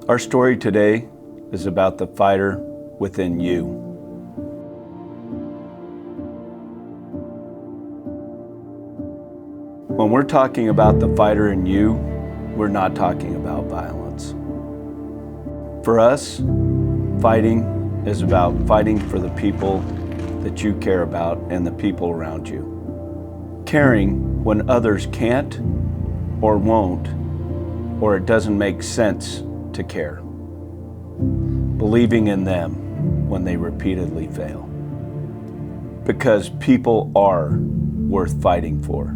Our story today is about the fighter within you. When we're talking about the fighter in you, we're not talking about violence. For us, fighting is about fighting for the people that you care about and the people around you. Caring when others can't or won't, or it doesn't make sense to care. Believing in them when they repeatedly fail. Because people are worth fighting for.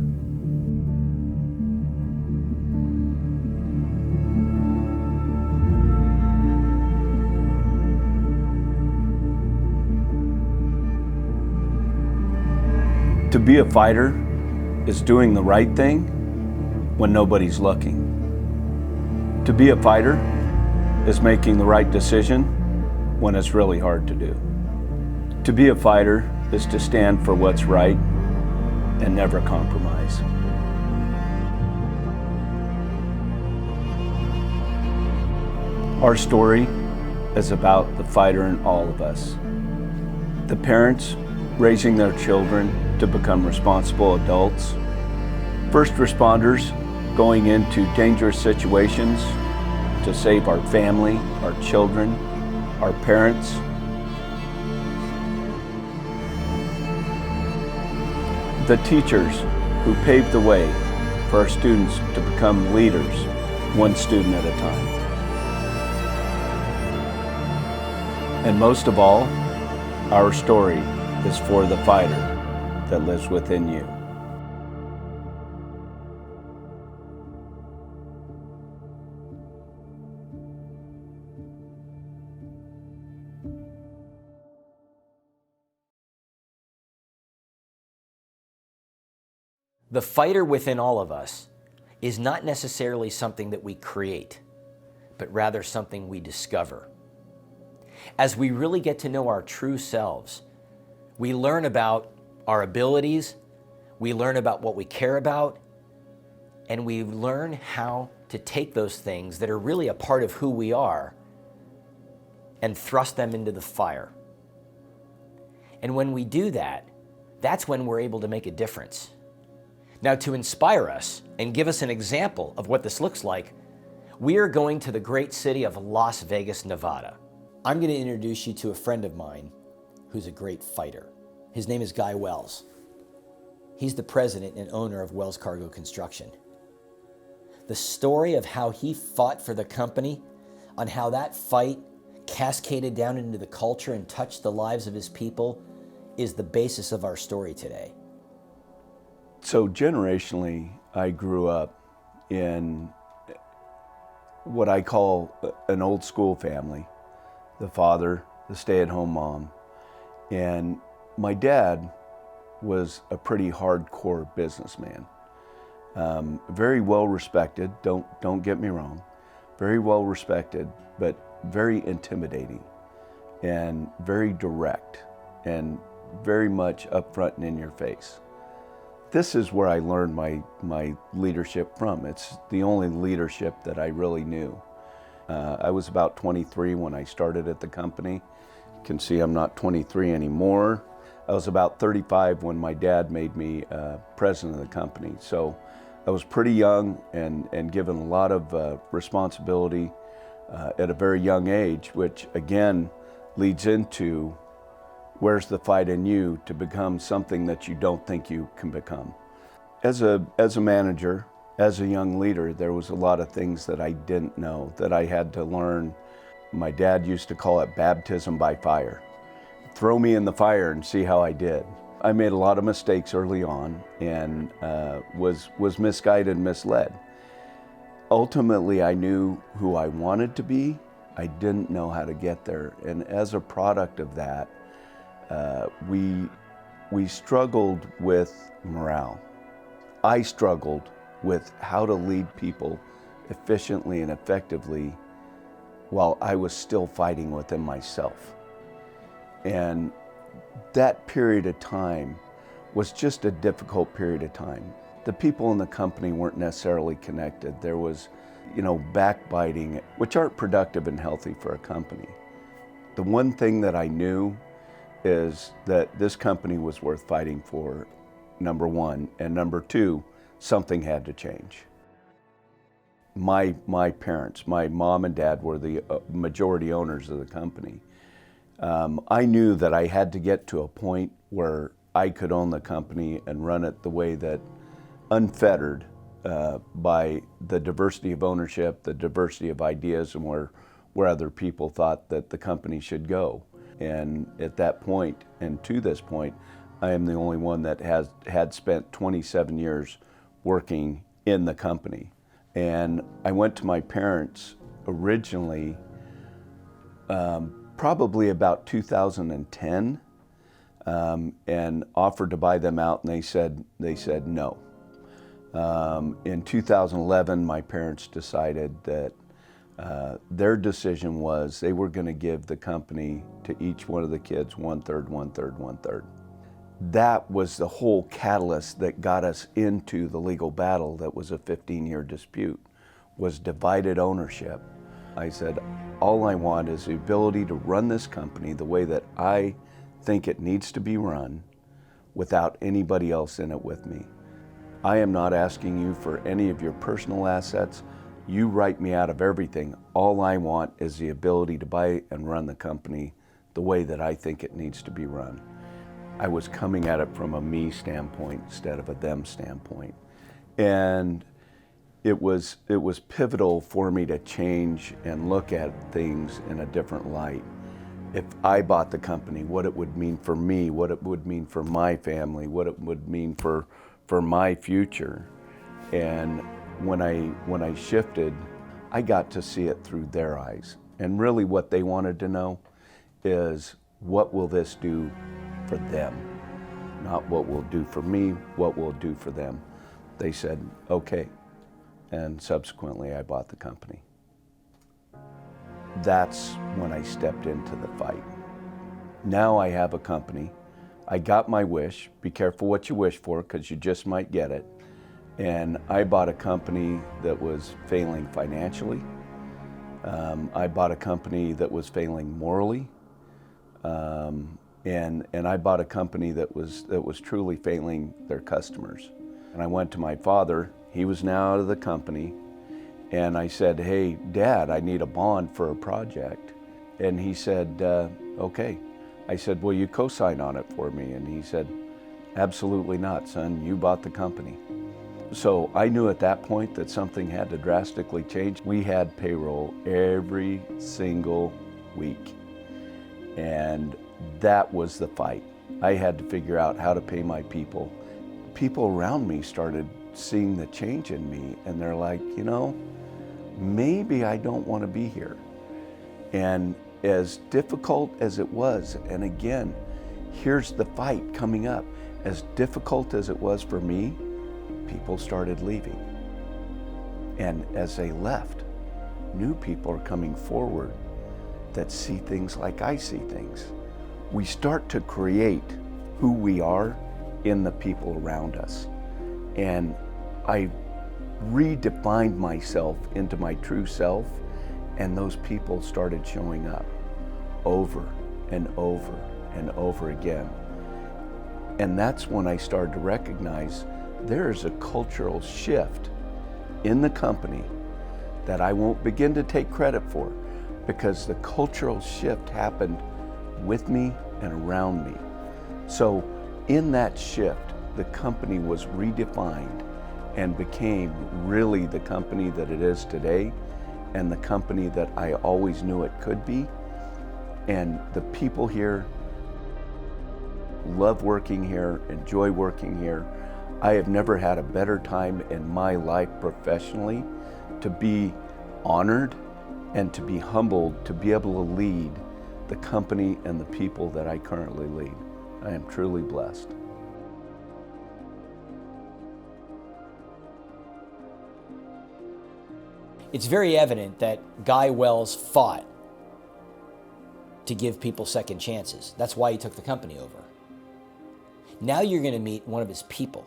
To be a fighter is doing the right thing when nobody's looking. To be a fighter is making the right decision when it's really hard to do. To be a fighter is to stand for what's right and never compromise. Our story is about the fighter in all of us. The parents raising their children to become responsible adults. First responders going into dangerous situations to save our family, our children, our parents. The teachers who paved the way for our students to become leaders, one student at a time. And most of all, our story is for the fighter that lives within you. The fighter within all of us is not necessarily something that we create, but rather something we discover. As we really get to know our true selves, we learn about our abilities, we learn about what we care about, and we learn how to take those things that are really a part of who we are and thrust them into the fire. And when we do that, that's when we're able to make a difference. Now, to inspire us and give us an example of what this looks like, we are going to the great city of Las Vegas, Nevada. I'm going to introduce you to a friend of mine who's a great fighter. His name is Guy Wells. He's the president and owner of Wells Cargo Construction. The story of how he fought for the company, on how that fight cascaded down into the culture and touched the lives of his people, is the basis of our story today. So generationally, I grew up in what I call an old school family. The father, the stay-at-home mom, and my dad was a pretty hardcore businessman. Very well respected, don't get me wrong, very well respected, but very intimidating and very direct and very much upfront and in your face. This is where I learned my leadership from. It's the only leadership that I really knew. I was about 23 when I started at the company. You can see I'm not 23 anymore. I was about 35 when my dad made me president of the company. So I was pretty young and given a lot of responsibility at a very young age, which again leads into where's the fight in you to become something that you don't think you can become. As a manager, as a young leader, there was a lot of things that I didn't know, that I had to learn. My dad used to call it baptism by fire. Throw me in the fire and see how I did. I made a lot of mistakes early on and was misguided, misled. Ultimately, I knew who I wanted to be. I didn't know how to get there. And as a product of that, we struggled with morale. I struggled with how to lead people efficiently and effectively while I was still fighting within myself. And that period of time was just a difficult period of time. The people in the company weren't necessarily connected. There was backbiting, which aren't productive and healthy for a company. The one thing that I knew is that this company was worth fighting for, number one, and number two, something had to change. My parents, my mom and dad, were the majority owners of the company. I knew that I had to get to a point where I could own the company and run it the way that, unfettered by the diversity of ownership, the diversity of ideas, and where other people thought that the company should go. And at that point, and to this point, I am the only one that had spent 27 years working in the company. And I went to my parents originally, probably about 2010, and offered to buy them out, and they said no. In 2011, my parents decided that their decision was they were going to give the company to each one of the kids 1/3, 1/3, 1/3. That was the whole catalyst that got us into the legal battle that was a 15-year dispute, was divided ownership. I said, all I want is the ability to run this company the way that I think it needs to be run without anybody else in it with me. I am not asking you for any of your personal assets. You write me out of everything. All I want is the ability to buy and run the company the way that I think it needs to be run. I was coming at it from a me standpoint instead of a them standpoint. And it was pivotal for me to change and look at things in a different light. If I bought the company, what it would mean for me, what it would mean for my family, what it would mean for my future. And when I shifted, I got to see it through their eyes. And really what they wanted to know is, what will this do for them? Not what will do for me, what will it do for them? They said, okay. And subsequently, I bought the company. That's when I stepped into the fight. Now I have a company. I got my wish. Be careful what you wish for, because you just might get it. And I bought a company that was failing financially. I bought a company that was failing morally. And I bought a company that was truly failing their customers. And I went to my father. He was now out of the company. And I said, hey, Dad, I need a bond for a project. And he said, okay. I said, will you co-sign on it for me? And he said, absolutely not, son. You bought the company. So I knew at that point that something had to drastically change. We had payroll every single week. And that was the fight. I had to figure out how to pay my people. People around me started seeing the change in me, and they're like, maybe I don't want to be here. And as difficult as it was, and again, here's the fight coming up, as difficult as it was for me, people started leaving. And as they left, new people are coming forward that see things like I see things. We start to create who we are in the people around us. And I redefined myself into my true self, and those people started showing up over and over and over again. And that's when I started to recognize there is a cultural shift in the company that I won't begin to take credit for, because the cultural shift happened with me and around me. So in that shift, the company was redefined and became really the company that it is today, and the company that I always knew it could be. And the people here love working here, enjoy working here. I have never had a better time in my life professionally to be honored and to be humbled to be able to lead the company and the people that I currently lead. I am truly blessed. It's very evident that Guy Wells fought to give people second chances. That's why he took the company over. Now you're going to meet one of his people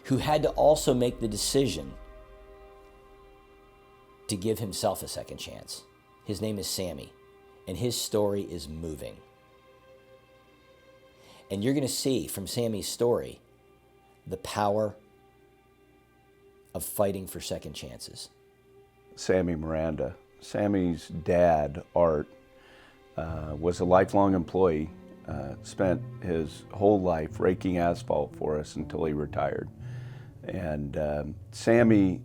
who had to also make the decision to give himself a second chance. His name is Sammy, and his story is moving. And you're going to see from Sammy's story the power of fighting for second chances. Sammy Miranda. Sammy's dad, Art, was a lifelong employee, spent his whole life raking asphalt for us until he retired. And Sammy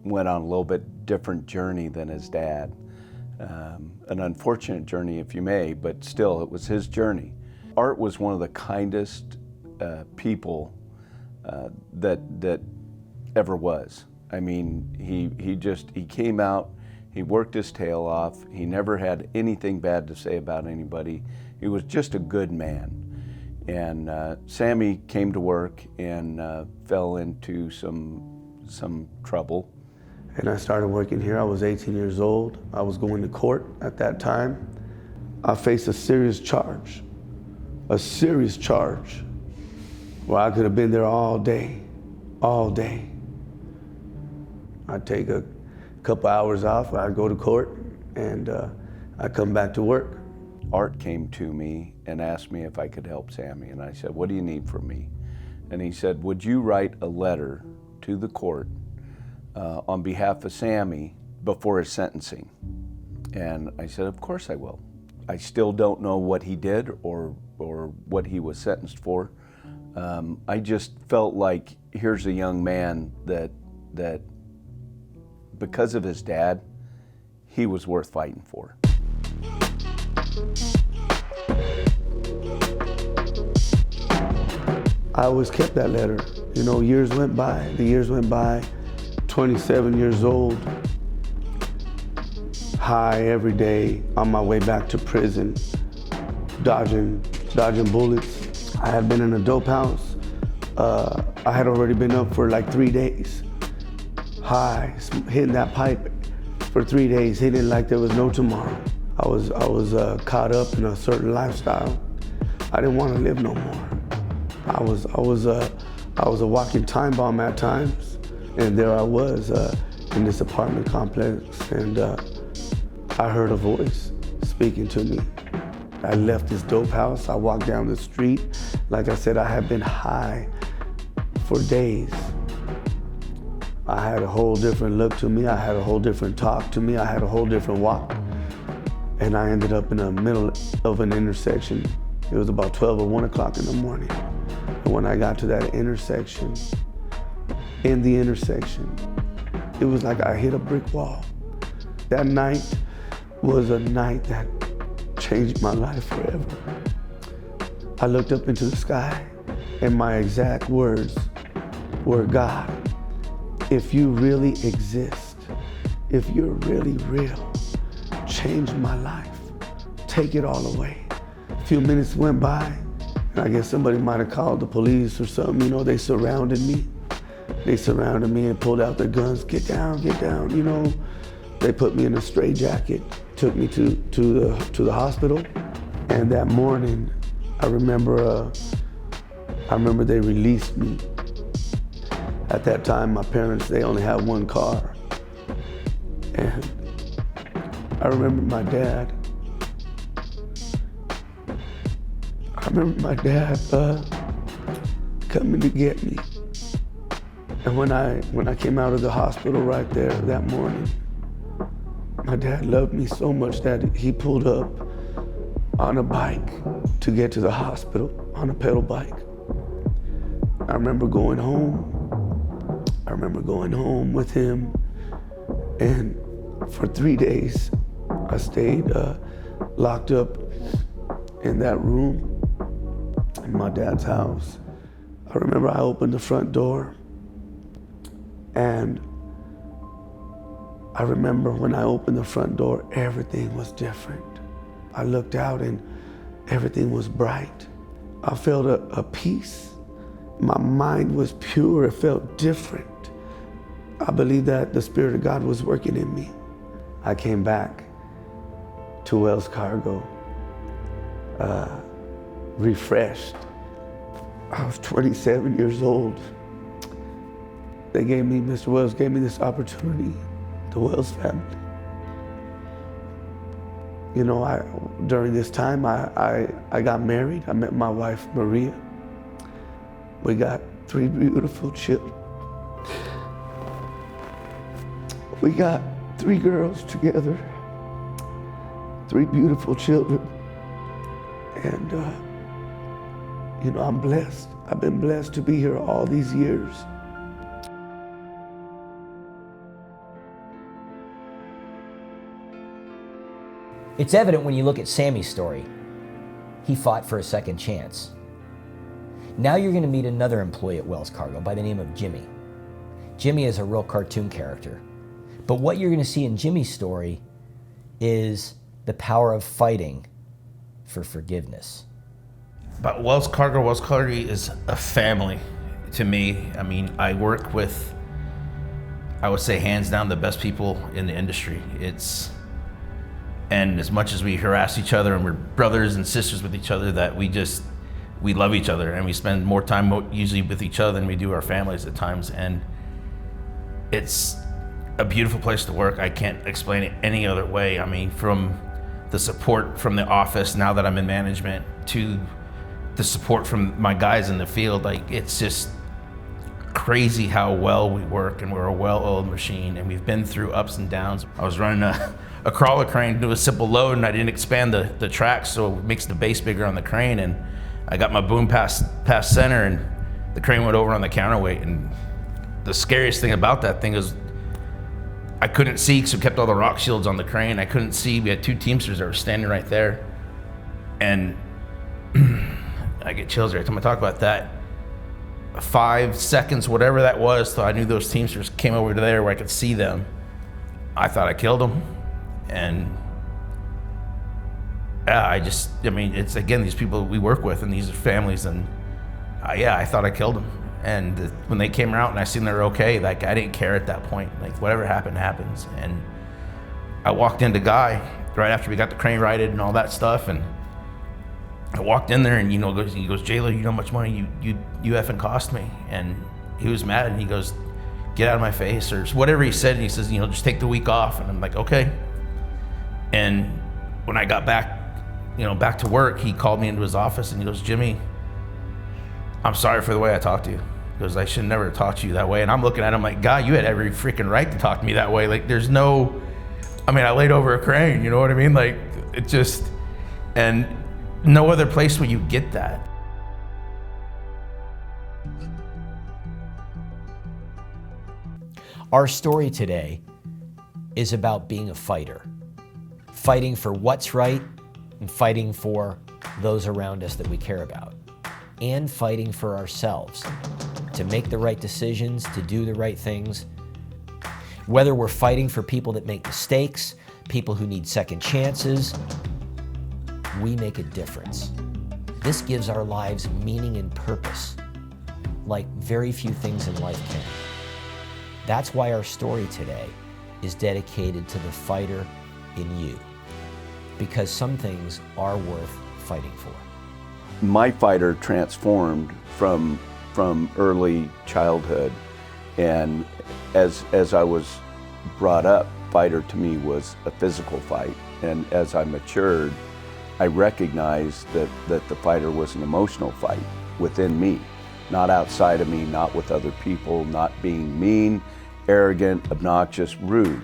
went on a little bit different journey than his dad. An unfortunate journey, if you may, but still, it was his journey. Art was one of the kindest people that ever was. I mean, he came out, he worked his tail off, he never had anything bad to say about anybody. He was just a good man. And Sammy came to work and fell into some trouble. And I started working here. I was 18 years old. I was going to court at that time. I faced a serious charge where I could have been there all day. I'd take a couple hours off, I'd go to court, and I'd come back to work. Art came to me and asked me if I could help Sammy, and I said, "What do you need from me?" And he said, "Would you write a letter to the court on behalf of Sammy before his sentencing?" And I said, "Of course I will." I still don't know what he did or what he was sentenced for. I just felt like here's a young man that because of his dad, he was worth fighting for. I always kept that letter. You know, years went by, 27 years old, high every day, on my way back to prison, dodging bullets. I had been in a dope house. I had already been up for like 3 days, high, hitting that pipe for 3 days, hitting like there was no tomorrow. I was caught up in a certain lifestyle. I didn't want to live no more. I was a walking time bomb at times, and there I was in this apartment complex, and I heard a voice speaking to me. I left this dope house. I walked down the street. Like I said, I had been high for days. I had a whole different look to me. I had a whole different talk to me. I had a whole different walk. And I ended up in the middle of an intersection. It was about 12 or 1 o'clock in the morning. And when I got to that intersection, in the intersection, it was like I hit a brick wall. That night was a night that changed my life forever. I looked up into the sky, and my exact words were, "God, if you really exist, if you're really real, change my life, take it all away." A few minutes went by, and I guess somebody might have called the police or something. You know, they surrounded me. And pulled out their guns. Get down, you know. They put me in a straitjacket, took me to the hospital. And that morning, I remember they released me. At that time, my parents, they only had one car. And I remember my dad coming to get me. And when I came out of the hospital right there that morning, my dad loved me so much that he pulled up on a bike to get to the hospital, on a pedal bike. I remember going home with him, and for 3 days, I stayed locked up in that room in my dad's house. I remember I opened the front door, and I remember when I opened the front door, everything was different. I looked out and everything was bright. I felt a peace. My mind was pure, it felt different. I believe that the Spirit of God was working in me. I came back to Wells Cargo, refreshed. I was 27 years old. Mr. Wells gave me this opportunity the Wells family. You know, during this time, I got married. I met my wife, Maria. We got 3 beautiful children. We got 3 girls together, 3 beautiful children. And, you know, I'm blessed. I've been blessed to be here all these years. It's evident when you look at Sammy's story. He fought for a second chance. Now you're going to meet another employee at Wells Fargo by the name of Jimmy. Jimmy is a real cartoon character. But what you're going to see in Jimmy's story is the power of fighting for forgiveness. But Wells Fargo is a family to me. I mean, I work with, I would say hands down, the best people in the industry. And as much as we harass each other and we're brothers and sisters with each other, that we love each other and we spend more time usually with each other than we do our families at times. And it's a beautiful place to work. I can't explain it any other way. I mean, from the support from the office now that I'm in management to the support from my guys in the field, like, it's just crazy how well we work, and we're a well-oiled machine, and we've been through ups and downs. I was running a crawler crane to do a simple load, and I didn't expand the track, so it makes the base bigger on the crane, and I got my boom past center, and the crane went over on the counterweight. And the scariest thing about that thing is I couldn't see, because we kept all the rock shields on the crane. I couldn't see. We had 2 Teamsters that were standing right there, and I get chills every time I talk about that. 5 seconds, whatever that was, till I knew those Teamsters came over to there where I could see them. I thought I killed them. And yeah, I mean, it's, again, these people we work with, and these are families, and yeah, I thought I killed them. And when they came out and I seen they were okay, like, I didn't care at that point. Like, whatever happened, happens. And I walked into Guy right after we got the crane righted and all that stuff, and I walked in there, and he goes, "Jayla, you know how much money you effing cost me?" And he was mad, and he goes, "Get out of my face," or whatever he said. And he says, "Just take the week off." And I'm like, okay. And when I got back, back to work, he called me into his office, and he goes, "Jimmy, I'm sorry for the way I talked to you." He goes, "I should never have talked to you that way." And I'm looking at him like, "God, you had every freaking right to talk to me that way." Like, there's no, I mean, I laid over a crane, you know what I mean? Like, it just, and no other place will you get that. Our story today is about being a fighter, fighting for what's right and fighting for those around us that we care about, and fighting for ourselves to make the right decisions, to do the right things. Whether we're fighting for people that make mistakes, people who need second chances, we make a difference. This gives our lives meaning and purpose, like very few things in life can. That's why our story today is dedicated to the fighter in you, because some things are worth fighting for. My fighter transformed from early childhood, and as I was brought up, fighter to me was a physical fight. And as I matured, I recognized that the fighter was an emotional fight within me, not outside of me, not with other people, not being mean, arrogant, obnoxious, rude.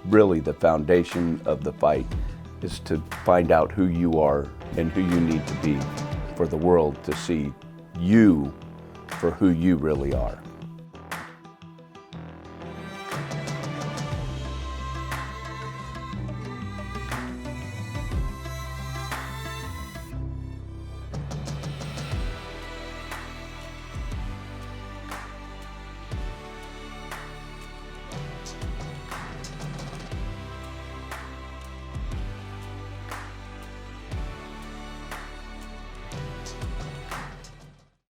Really, the foundation of the fight is to find out who you are and who you need to be for the world to see you for who you really are.